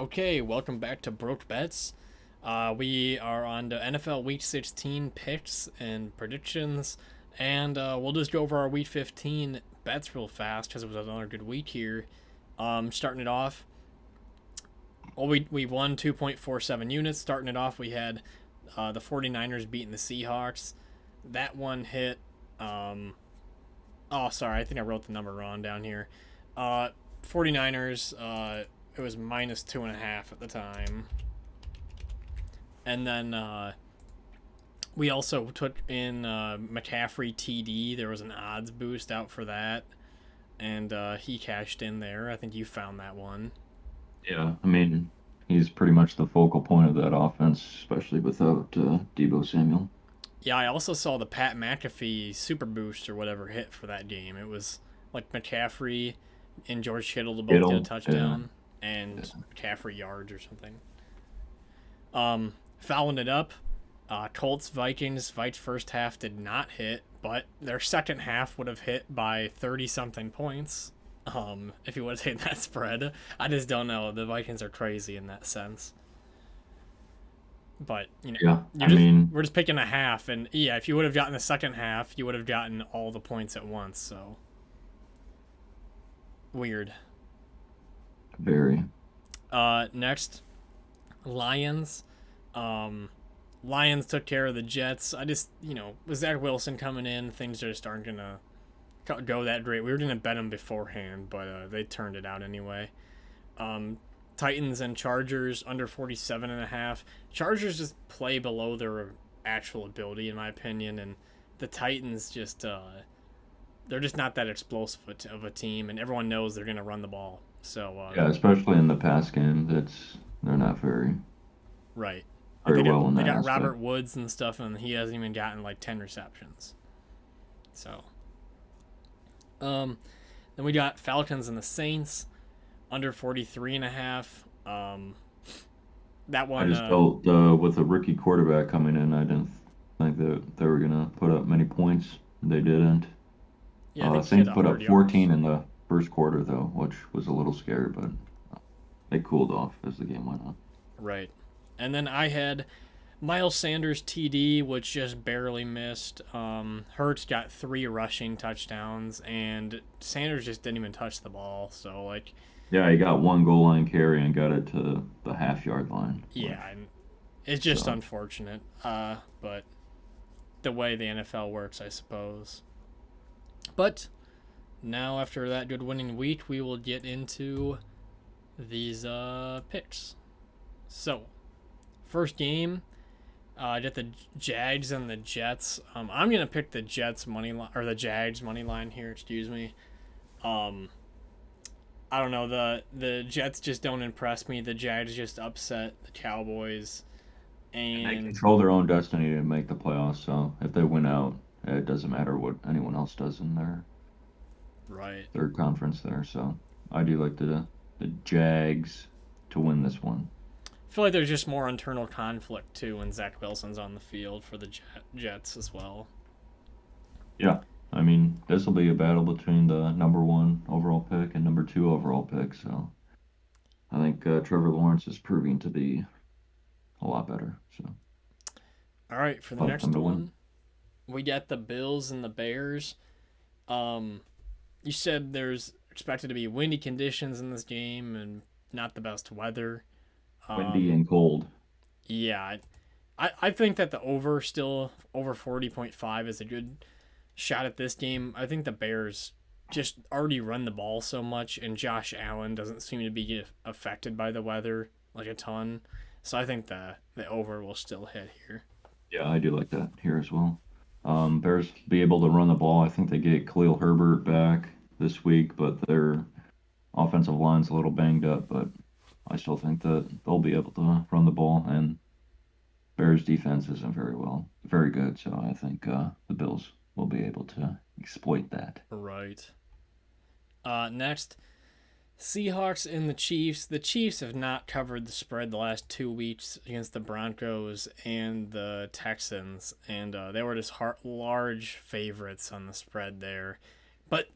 Okay, welcome back to Broke Bets. We are on the NFL Week 16 picks and predictions, and we'll just go over our Week 15 bets real fast because it was another good week here. Starting it off, well, we won 2.47 units. Starting it off, we had the 49ers beating the Seahawks. That one hit. Oh, sorry, I think I wrote the number wrong down here. 49ers, it was minus 2.5 at the time. And then we also took in McCaffrey TD. There was an odds boost out for that, and he cashed in there. I think you found that one. Yeah, I mean, he's pretty much the focal point of that offense, especially without Debo Samuel. Yeah, I also saw the Pat McAfee super boost or whatever hit for that game. It was like McCaffrey and George Kittle to both get a Kittle, yeah, touchdown and yeah. McCaffrey yards or something. Following it up, Colts Vikings. Vikes first half did not hit, but their second half would have hit by 30 something points. If you would have taken that spread, I just don't know. The Vikings are crazy in that sense. But Yeah, you I just mean, we're just picking a half, and yeah, if you would have gotten the second half, you would have gotten all the points at once. So weird. very. Next, Lions. Um, Lions took care of the Jets. I just, with Zach Wilson coming in, things just aren't going to go that great. We were going to bet them beforehand, but they turned it out anyway. Um, Titans and Chargers under 47.5. Chargers just play below their actual ability, in my opinion, and the Titans just, they're just not that explosive of a team, and everyone knows they're going to run the ball. So, Yeah, especially in the pass game, they're not right. Like very they got well in they that got aspect. Robert Woods and stuff, and he hasn't even gotten like 10 receptions. So, then we got Falcons and the Saints under 43.5. That I one, just felt with a rookie quarterback coming in, I didn't think that they were gonna put up many points. They didn't. yeah, I think he had Saints put 100 up yards. 14 in the first quarter though, which was a little scary, but they cooled off as the game went on. Right. And then I had Miles Sanders TD, which just barely missed. Hurts got 3 rushing touchdowns, and Sanders just didn't even touch the ball. So, like, Yeah, he got one goal line carry and got it to the half-yard line, which yeah, and it's just so unfortunate. But the way the NFL works, I suppose. But now, after that good winning week, we will get into these picks. So, first game, I got the Jags and the Jets. I'm gonna pick the Jets money line or the Jags money line here. Excuse me. Um, I don't know, the Jets just don't impress me. The Jags just upset the Cowboys, and they and control their own destiny to make the playoffs. So if they win out, it doesn't matter what anyone else does in right. their conference there. So I do like the Jags to win this one. I feel like there's just more internal conflict too when Zach Wilson's on the field for the Jets as well. Yeah, I mean this will be a battle between the number one overall pick and number two overall pick. So I think Trevor Lawrence is proving to be a lot better. So All right, for the I like them next to win. one, we got the Bills and the Bears. Um, you said there's expected to be windy conditions in this game and not the best weather. Windy Um, and cold. yeah, I think that the over still over 40.5 is a good shot at this game. I think the Bears just already run the ball so much, and Josh Allen doesn't seem to be affected by the weather like a ton. So I think the over will still hit here. Yeah, I do like that here as well. Bears be able to run the ball. I think they get Khalil Herbert back this week, but their offensive line's a little banged up. But I still think that they'll be able to run the ball, and Bears defense isn't very good. So I think the Bills will be able to exploit that. Right. Next, Seahawks and the Chiefs. The Chiefs have not covered the spread the last 2 weeks against the Broncos and the Texans, and they were just large favorites on the spread there. But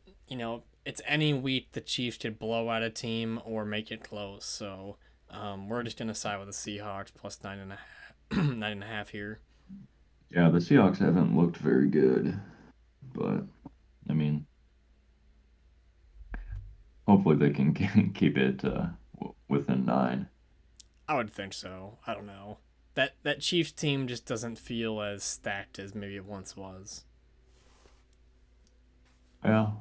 it's any week the Chiefs could blow out a team or make it close. So We're just gonna side with the Seahawks plus 9.5, 9.5 here. Yeah, the Seahawks haven't looked very good, but I mean, hopefully they can keep it within 9. I would think so. I don't know. That Chiefs team just doesn't feel as stacked as maybe it once was. Yeah,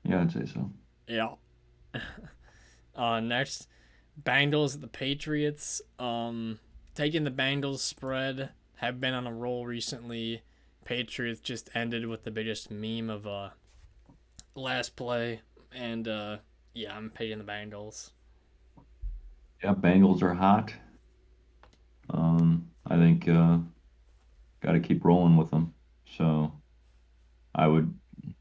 yeah, I'd say so. Yeah. Next, Bengals at the Patriots. Taking the Bengals spread. Have been on a roll recently. Patriots just ended with the biggest meme of last play, and yeah, I'm picking the Bengals. Yeah, Bengals are hot. I think got to keep rolling with them. So I would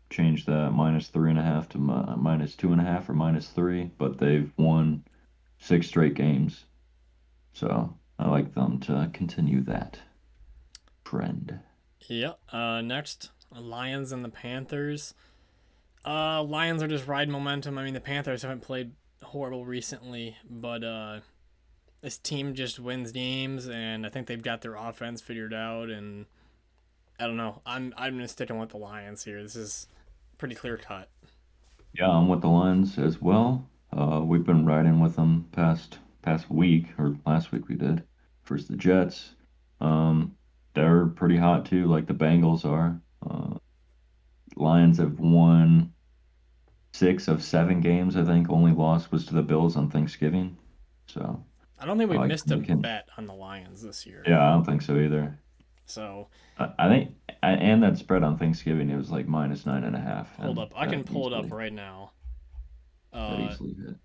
change that -3.5 to -2.5 or -3, but they've won 6 straight games. So I like them to continue that trend. Yeah. Next, Lions and the Panthers. Lions are just riding momentum. I mean, the Panthers haven't played horrible recently, but this team just wins games, and I think they've got their offense figured out. And I don't know. I'm just sticking with the Lions here. This is pretty clear cut. Yeah, I'm with the Lions as well. We've been riding with them past week or last week we did. First the Jets. Um, they're pretty hot too, like the Bengals are. Lions have won 6 of 7 games, I think. Only loss was to the Bills on Thanksgiving. So I don't think I we like missed a them. They can. bet on the Lions this year. Yeah, I don't think so either. So I think, and that spread on Thanksgiving, it was like -9.5, hold and up. I can that pull it up easily right now. that Uh, easily hit.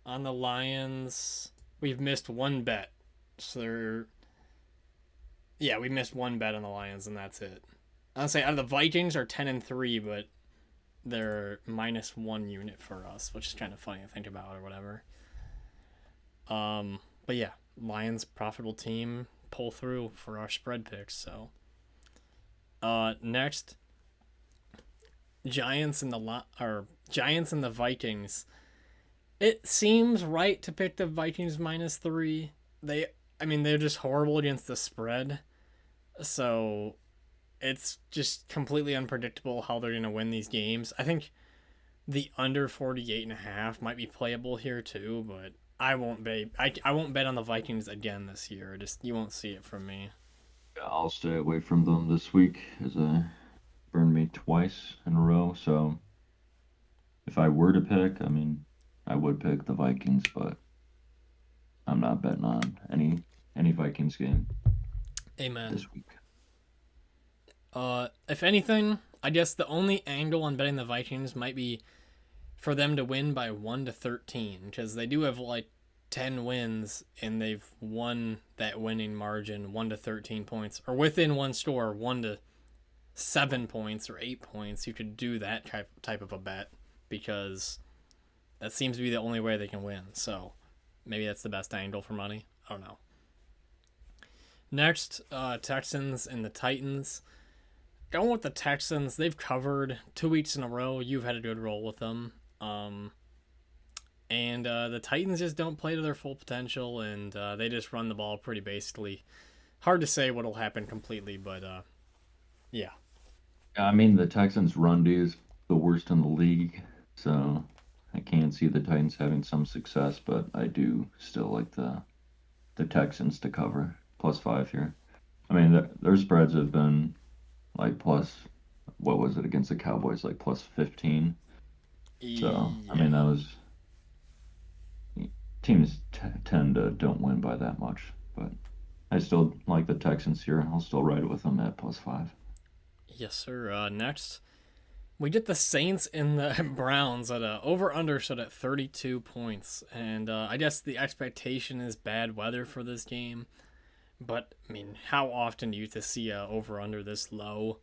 on the Lions, we've missed one bet. So yeah, we missed one bet on the Lions, and that's it. I'll say out of the Vikings are 10-3, but they're -1 unit for us, which is kind of funny to think about or whatever. But yeah, Lions profitable team pull through for our spread picks. So, next, Giants and the Vikings. It seems right to pick the Vikings -3. I mean, they're just horrible against the spread, so it's just completely unpredictable how they're gonna win these games. I think the under 48.5 might be playable here too, but I won't bet on the Vikings again this year. Just you won't see it from me. Yeah, I'll stay away from them this week as I burned me twice in a row. So if I were to pick, I mean, I would pick the Vikings, but I'm not betting on any Vikings game Amen. this week. If anything, I guess the only angle on betting the Vikings might be for them to win by 1-13, because they do have like 10 wins and they've won that winning margin 1-13 points, or within one score 1-7 points or 8 points. You could do that type of a bet because that seems to be the only way they can win. So maybe that's the best angle for money. I don't know. Next, Texans and the Titans. Going with the Texans, they've covered 2 weeks in a row. You've had a good roll with them. And the Titans just don't play to their full potential, and they just run the ball pretty basically. Hard to say what'll happen completely, but yeah. Yeah, I mean, the Texans' run D is the worst in the league, so I can see the Titans having some success, but I do still like the Texans to cover +5 here. I mean, their spreads have been like plus, what was it against the Cowboys, like +15. So I mean, Yeah. that was teams tend to don't win by that much, but I still like the Texans here. I'll still ride with them at +5. Yes, sir. Next, we get the Saints and the Browns at over under set at 32 points, and I guess the expectation is bad weather for this game. But I mean, how often do you to see a over under this low?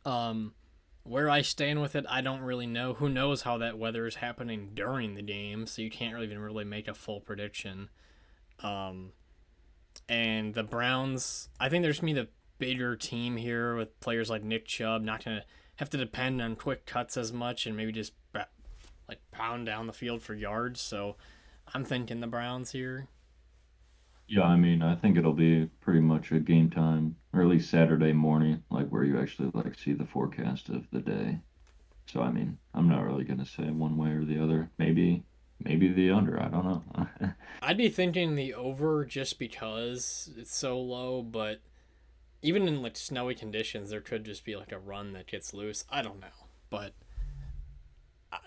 Um, where I stand with it, I don't really know. Who knows how that weather is happening during the game, so you can't really even really make a full prediction. Um, and the Browns, I think there's gonna be the bigger team here with players like Nick Chubb, not gonna have to depend on quick cuts as much, and maybe just like pound down the field for yards. So I'm thinking the Browns here. Yeah, I mean, I think it'll be pretty much a game time, or at least Saturday morning, like where you actually like see the forecast of the day. So I mean, I'm not really gonna say one way or the other. Maybe the under. I don't know. I'd be thinking the over just because it's so low, but even in like snowy conditions, there could just be like a run that gets loose. I don't know, but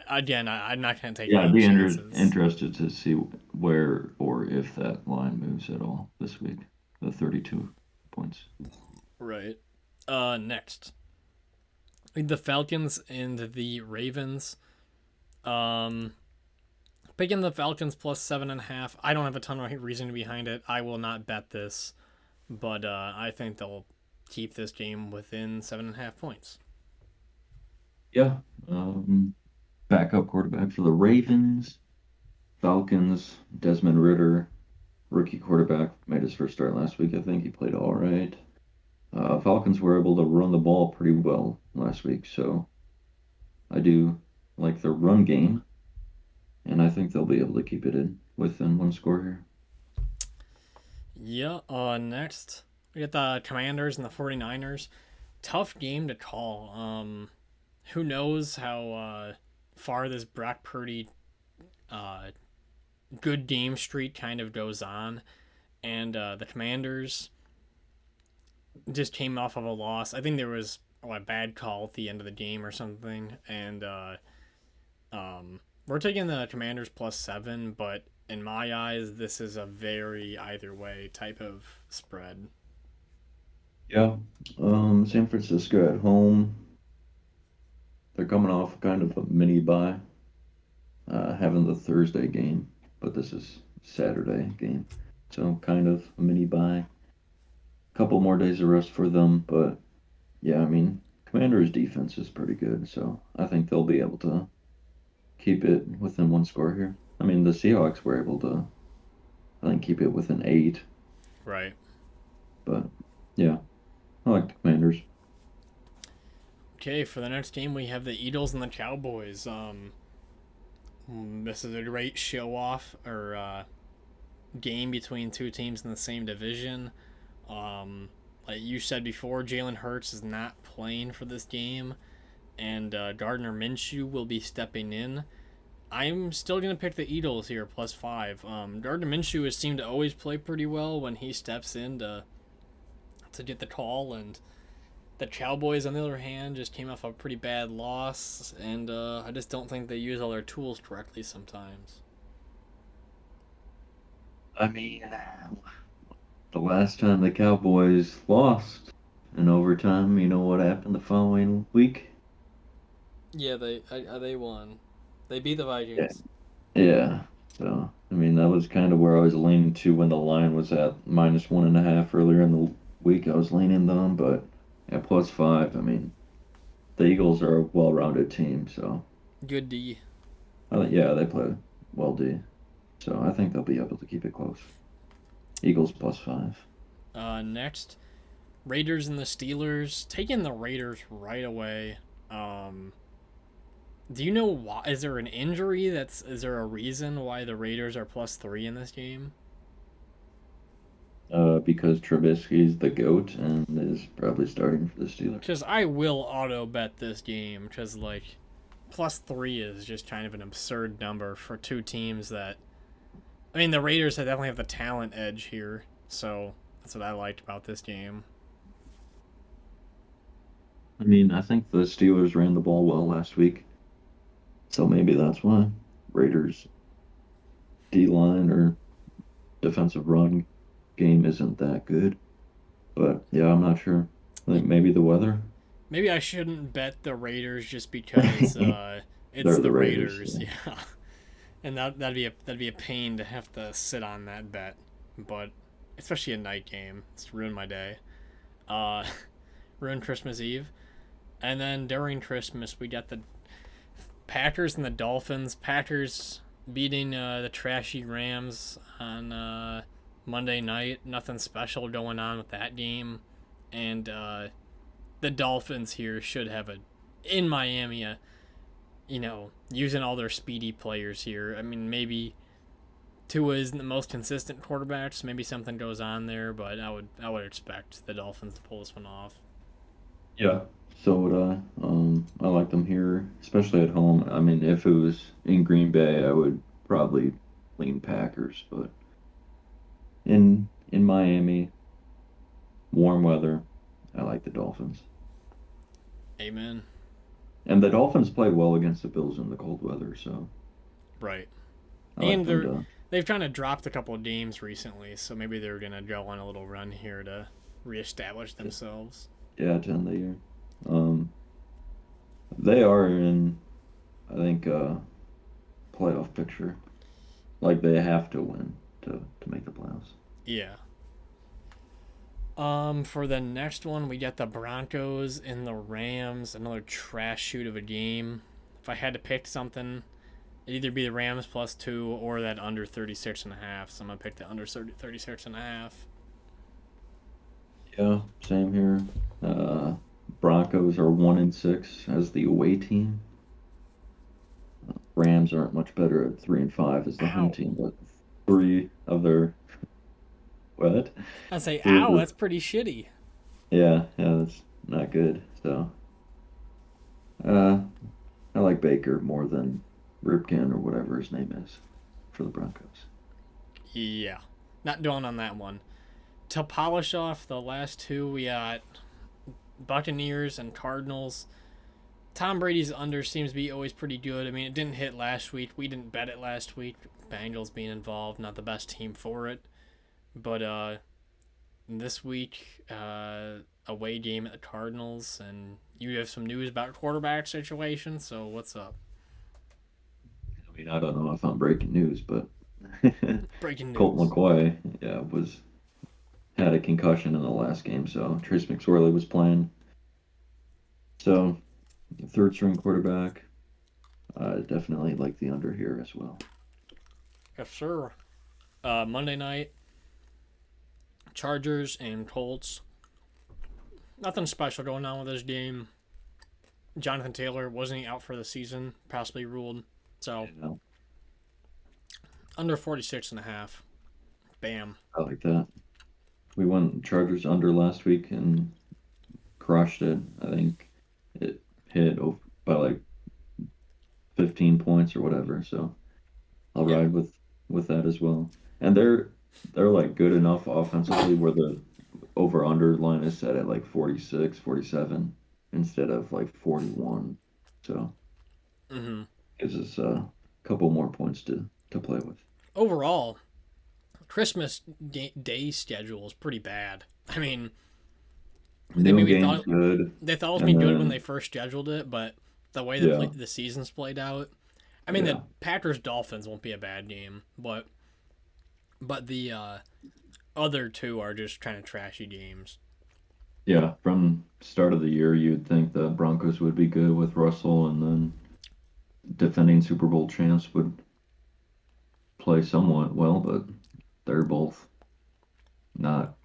again, I'm not gonna take Yeah, I'd any be chances. interested to see where or if that line moves at all this week. The 32 points. Right. Next, the Falcons and the Ravens. Um, Picking the Falcons plus 7.5. I don't have a ton of reasoning behind it. I will not bet this, but I think they'll keep this game within 7.5 points. Yeah. Backup quarterback for the Ravens, Falcons, Desmond Ritter, rookie quarterback, made his first start last week. I think he played all right. Falcons were able to run the ball pretty well last week, so I do like their run game, and I think they'll be able to keep it in within one score here. Yeah. Next, we got the Commanders and the 49ers. Tough game to call. Who knows how far this Brock Purdy uh, good game streak kind of goes on, and the Commanders just came off of a loss. I think there was a bad call at the end of the game or something, and we're taking the Commanders plus 7, but in my eyes, this is a very either way type of spread. Yeah. San Francisco at home. They're coming off kind of a mini bye, having the Thursday game, but this is Saturday game, so kind of a mini bye. Couple more days of rest for them, but yeah, I mean, Commanders' defense is pretty good, so I think they'll be able to keep it within one score here. I mean, the Seahawks were able to, I think, keep it within 8, Right. but yeah, I like the Commanders. Okay, for the next game, we have the Eagles and the Cowboys. This is a great show off or game between two teams in the same division. Like you said before, Jalen Hurts is not playing for this game, and Gardner Minshew will be stepping in. I'm still gonna pick the Eagles here plus 5. Gardner Minshew has seemed to always play pretty well when he steps in to get the call, and the Cowboys, on the other hand, just came off a pretty bad loss, and I just don't think they use all their tools correctly sometimes. I mean, the last time the Cowboys lost in overtime, you know what happened the following week? Yeah, they won. They beat the Yeah. Vikings. Yeah. So, I mean, that was kind of where I was leaning to when the line was at -1.5 earlier in the week. I was leaning them, but at +5, I mean, the Eagles are a well-rounded team, so Good D. I think yeah, they play well D. So I think they'll be able to keep it close. Eagles +5. Next, Raiders and the Steelers. Taking the Raiders right away. Um, do you know why? Is there an injury? Is there a reason why the Raiders are plus 3 in this game? Because Trubisky's the GOAT and is probably starting for the Steelers. Because I will auto bet this game. Because like plus 3 is just kind of an absurd number for two teams that. I mean, the Raiders definitely have the talent edge here, so that's what I liked about this game. I mean, I think the Steelers ran the ball well last week, so maybe that's why Raiders D line or defensive run game isn't that good. But yeah, I'm not sure. I think maybe the weather. Maybe I shouldn't bet the Raiders just because it's They're the the Raiders. Raiders, yeah. And that'd be a pain to have to sit on that bet, but especially a night game, it's ruined my day. Uh, ruined Christmas Eve, and then during Christmas we got the Packers and the Dolphins. Packers beating the trashy Rams on Monday night. Nothing special going on with that game, and the Dolphins here should have a in Miami. Using all their speedy players here. I mean, maybe Tua isn't the most consistent quarterback, so maybe something goes on there. But I would expect the Dolphins to pull this one off. Yeah. So would I. I like them here, especially at home. I mean, if it was in Green Bay, I would probably lean Packers, but in Miami, warm weather, I like the Dolphins. Amen. And the Dolphins played well against the Bills in the cold weather, so Right. I like And them to. they've kind of dropped a couple of games recently, so maybe they're gonna go on a little run here to reestablish themselves. Yeah, to end the year. Um, they are in, I think, playoff picture. Like they have to win to make the playoffs. Yeah. For the next one, we got the Broncos and the Rams. Another trash shoot of a game. If I had to pick something, it'd either be the Rams +2 or that under 36.5. So I'm gonna pick the under 36.5. Yeah, same here. Broncos are 1-6 as the away team. Rams aren't much better at 3-5 as the home Ow. team, but three of their what? I say, Three of ow, the that's pretty shitty. yeah, that's not good. So, uh, I like Baker more than Ripken or whatever his name is for the Broncos. Yeah. Not doing on that one. To polish off the last two, we got Buccaneers and Cardinals. Tom Brady's under seems to be always pretty good. I mean, it didn't hit last week. We didn't bet it last week. Bengals being involved, not the best team for it. But this week, away game at the Cardinals, and you have some news about quarterback situation. So what's up? I mean, I don't know if I'm breaking news, but Breaking Colt news. McCoy, yeah, was had a concussion in the last game, so Trace McSorley was playing. So, third string quarterback, definitely like the under here as well. Yes, sir. Monday night, Chargers and Colts. Nothing special going on with this game. Jonathan Taylor wasn't he out for the season, possibly ruled. So You know, under 46.5. Bam. I like that. We went Chargers under last week and crushed it. I think it hit by like 15 points or whatever. So I'll Yeah. ride with that as well. And they're like good enough offensively where the over under line is set at like 46, 47 instead of like 41. So Mm-hmm. gives us a couple more points to play with. Overall, Christmas day schedule is pretty bad. I mean, they Noon maybe game's thought good, they thought it was and gonna be good when then they first scheduled it, but the way yeah, the season's played out, I mean, yeah, the Packers Dolphins won't be a bad game, but the other two are just kind of trashy games. yeah. From start of the year, you'd think the Broncos would be good with Russell, and then defending Super Bowl champs would play somewhat well, but they're both not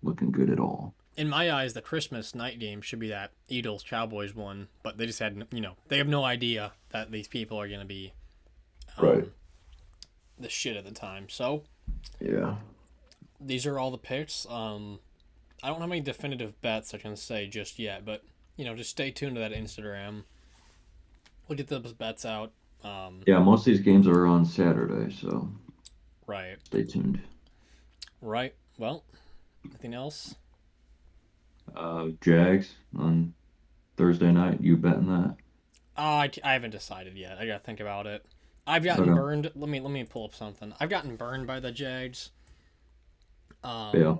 looking good at all. In my eyes, the Christmas night game should be that Eagles Cowboys one, but they just had they have no idea that these people are gonna be Right. um, the shit at the time. So Yeah. these are all the picks. I don't have any definitive bets I can say just yet, but just stay tuned to that Instagram. We'll get those bets out. Yeah, most of these games are on Saturday, so Right, stay tuned. right. Well, anything else? Jags on Thursday night. You betting that? I haven't decided yet. I gotta think about it. I've gotten Okay. burned. Let me pull up something. I've gotten burned by the Jags. Yeah.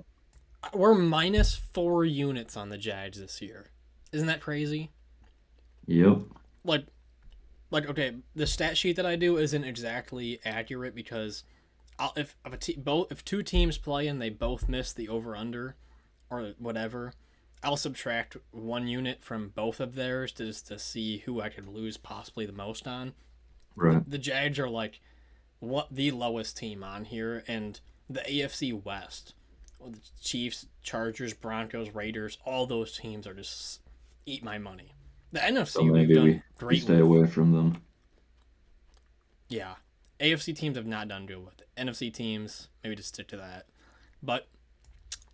We're -4 units on the Jags this year. Isn't that crazy? Yep. Like, okay, the stat sheet that I do isn't exactly accurate because if two teams play and they both miss the over under or whatever, I'll subtract 1 unit from both of theirs to see who I could lose possibly the most on. Right. The Jags are like what the lowest team on here, and the AFC West, the Chiefs, Chargers, Broncos, Raiders, all those teams are just eat my money. The So NFC we've maybe done we great stay with. away from them. Yeah. AFC teams have not done good with it. NFC teams, maybe just stick to that. But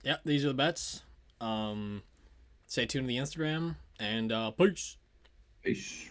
yeah, these are the bets. Stay tuned to the Instagram and peace. Peace.